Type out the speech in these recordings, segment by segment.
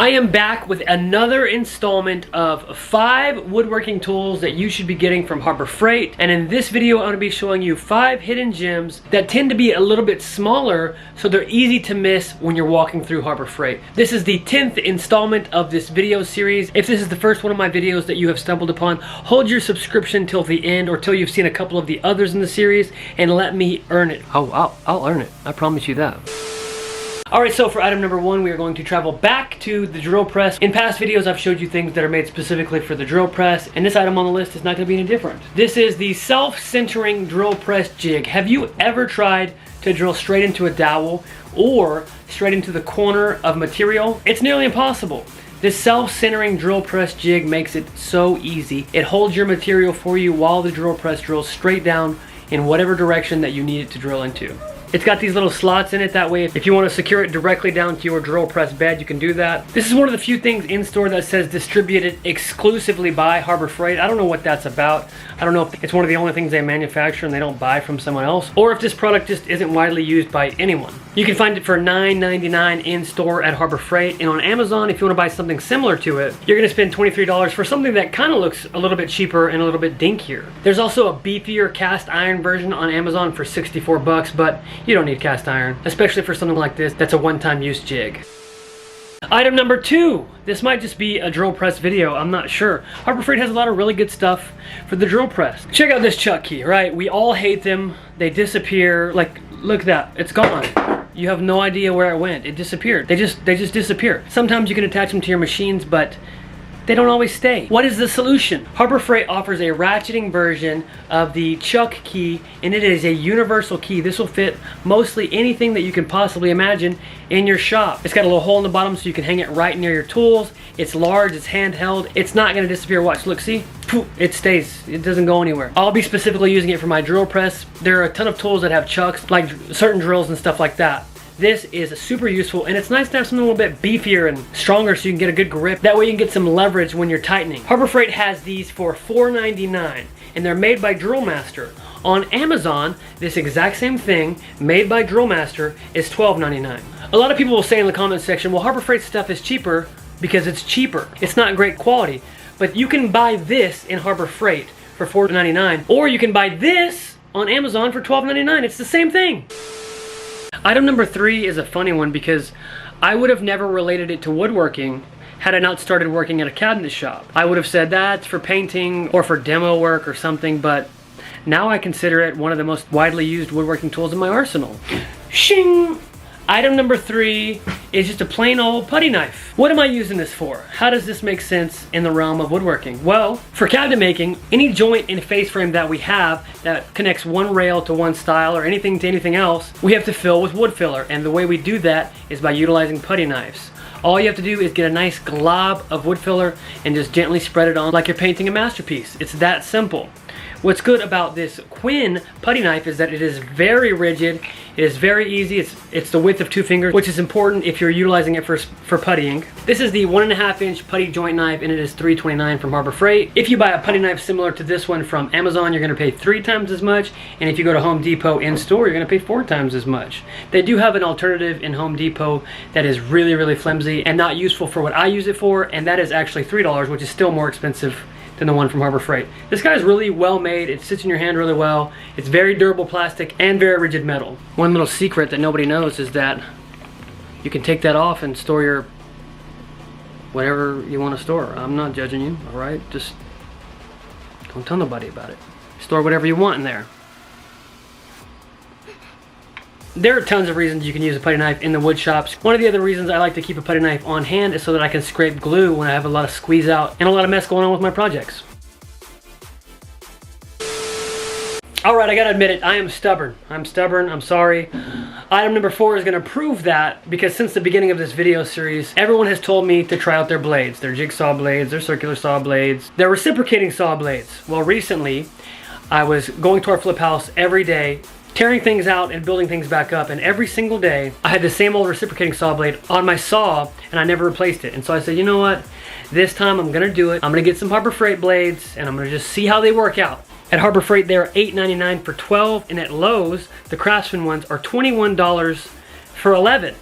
I am back with another installment of 5 woodworking tools that you should be getting from Harbor Freight. And in this video, I'm going to be showing you 5 hidden gems that tend to be a little bit smaller, so they're easy to miss when you're walking through Harbor Freight. This is the 10th installment of this video series. If this is the first one of my videos that you have stumbled upon, hold your subscription till the end or till you've seen a couple of the others in the series and let me earn it. Oh, I'll earn it. I promise you that. Alright, so for item number 1, we are going to travel back to the drill press. In past videos, I've showed you things that are made specifically for the drill press, and this item on the list is not going to be any different. This is the self-centering drill press jig. Have you ever tried to drill straight into a dowel or straight into the corner of material? It's nearly impossible. This self-centering drill press jig makes it so easy. It holds your material for you while the drill press drills straight down in whatever direction that you need it to drill into. It's got these little slots in it, that way if you want to secure it directly down to your drill press bed, you can do that. This is one of the few things in store that says distributed exclusively by Harbor Freight. I don't know what that's about. I don't know if it's one of the only things they manufacture and they don't buy from someone else, or if this product just isn't widely used by anyone. You can find it for $9.99 in store at Harbor Freight, and on Amazon, if you want to buy something similar to it, you're going to spend $23 for something that kind of looks a little bit cheaper and a little bit dinkier. There's also a beefier cast iron version on Amazon for 64 bucks, but you don't need cast iron, especially for something like this that's a one-time use jig. Item number 2. This might just be a drill press video, I'm not sure. Harbor Freight has a lot of really good stuff for the drill press. Check out this chuck key, right? We all hate them. They disappear. Like, look at that. It's gone. You have no idea where it went. It disappeared. They just disappear. Sometimes you can attach them to your machines, but they don't always stay. What is the solution? Harbor Freight offers a ratcheting version of the chuck key, and it is a universal key. This will fit mostly anything that you can possibly imagine in your shop. It's got a little hole in the bottom so you can hang it right near your tools. It's large, it's handheld. It's not gonna disappear. Watch, look, see? It stays, it doesn't go anywhere. I'll be specifically using it for my drill press. There are a ton of tools that have chucks, like certain drills and stuff like that. This is super useful, and it's nice to have something a little bit beefier and stronger so you can get a good grip. That way you can get some leverage when you're tightening. Harbor Freight has these for $4.99, and they're made by Drill Master. On Amazon, this exact same thing, made by Drill Master, is $12.99. A lot of people will say in the comment section, well, Harbor Freight stuff is cheaper because it's cheaper. It's not great quality, but you can buy this in Harbor Freight for $4.99, or you can buy this on Amazon for $12.99. It's the same thing. Item number 3 is a funny one because I would have never related it to woodworking had I not started working at a cabinet shop. I would have said that's for painting or for demo work or something, but now I consider it one of the most widely used woodworking tools in my arsenal. Shing! Item number 3 is just a plain old putty knife. What am I using this for? How does this make sense in the realm of woodworking? Well, for cabinet making, any joint in face frame that we have that connects one rail to one style or anything to anything else, we have to fill with wood filler, and the way we do that is by utilizing putty knives. All you have to do is get a nice glob of wood filler and just gently spread it on like you're painting a masterpiece. It's that simple. What's good about this Quinn putty knife is that it is very rigid, it is very easy, it's the width of 2 fingers, which is important if you're utilizing it for puttying. This is the 1.5-inch putty joint knife, and it is $3.29 from Harbor Freight. If you buy a putty knife similar to this one from Amazon, you're gonna pay 3 times as much, and if you go to Home Depot in store, you're gonna pay 4 times as much. They do have an alternative in Home Depot that is really, really flimsy and not useful for what I use it for, and that is actually $3, which is still more expensive than the one from Harbor Freight. This guy is really well made. It sits in your hand really well. It's very durable plastic and very rigid metal. One little secret that nobody knows is that you can take that off and store your whatever you want to store. I'm not judging you, all right? Just don't tell nobody about it. Store whatever you want in there. There are tons of reasons you can use a putty knife in the wood shops. One of the other reasons I like to keep a putty knife on hand is so that I can scrape glue when I have a lot of squeeze out and a lot of mess going on with my projects. Alright, I gotta admit it, I am stubborn. I'm sorry. Item number 4 is gonna prove that, because since the beginning of this video series, everyone has told me to try out their blades, their jigsaw blades, their circular saw blades, their reciprocating saw blades. Well, recently, I was going to our flip house every day, tearing things out and building things back up, and every single day I had the same old reciprocating saw blade on my saw and I never replaced it. And so I said, you know what, this time I'm gonna do it. I'm gonna get some Harbor Freight blades and I'm gonna just see how they work out. At Harbor Freight they're $8.99 for 12, and at Lowe's the Craftsman ones are $21 for 11.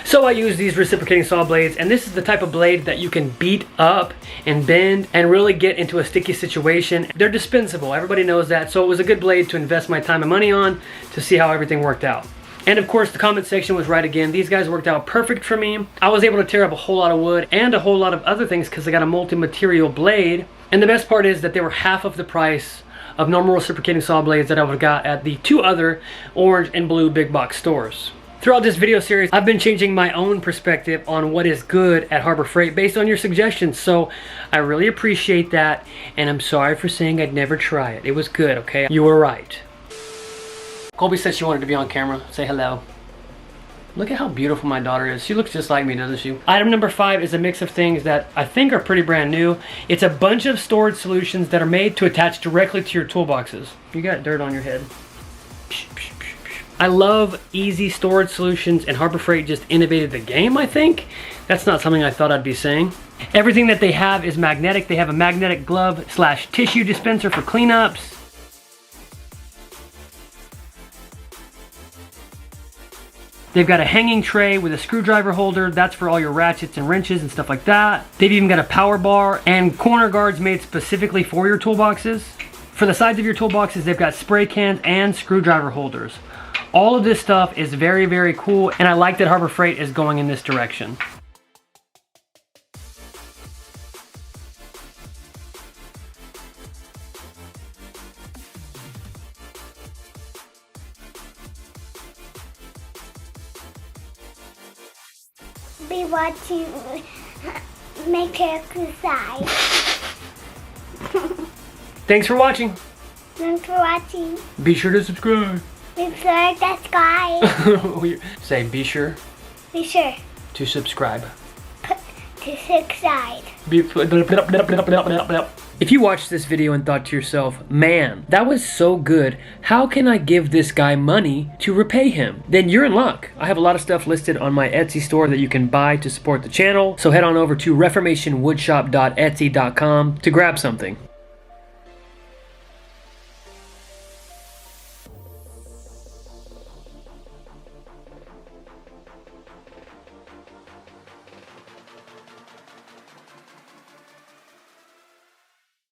So I use these reciprocating saw blades, and this is the type of blade that you can beat up and bend and really get into a sticky situation. They're dispensable, everybody knows that, so it was a good blade to invest my time and money on to see how everything worked out. And of course, the comment section was right again. These guys worked out perfect for me. I was able to tear up a whole lot of wood and a whole lot of other things because I got a multi-material blade. And the best part is that they were half of the price of normal reciprocating saw blades that I would have got at the 2 other orange and blue big box stores. Throughout this video series, I've been changing my own perspective on what is good at Harbor Freight based on your suggestions, so I really appreciate that, and I'm sorry for saying I'd never try it. It was good, okay? You were right. Colby said she wanted to be on camera. Say hello. Look at how beautiful my daughter is. She looks just like me, doesn't she? Item number 5 is a mix of things that I think are pretty brand new. It's a bunch of storage solutions that are made to attach directly to your toolboxes. You got dirt on your head. I love easy storage solutions, and Harbor Freight just innovated the game, I think. That's not something I thought I'd be saying. Everything that they have is magnetic. They have a magnetic glove / tissue dispenser for cleanups. They've got a hanging tray with a screwdriver holder. That's for all your ratchets and wrenches and stuff like that. They've even got a power bar and corner guards made specifically for your toolboxes. For the sides of your toolboxes, they've got spray cans and screwdriver holders. All of this stuff is very, very cool, and I like that Harbor Freight is going in this direction. Be watching, make exercise. Thanks for watching. Thanks for watching. Be sure to subscribe. Be sure to subscribe. Say be sure. Be sure To subscribe. to subscribe. If you watched this video and thought to yourself, man, that was so good, how can I give this guy money to repay him? Then you're in luck. I have a lot of stuff listed on my Etsy store that you can buy to support the channel, so head on over to reformationwoodshop.etsy.com to grab something.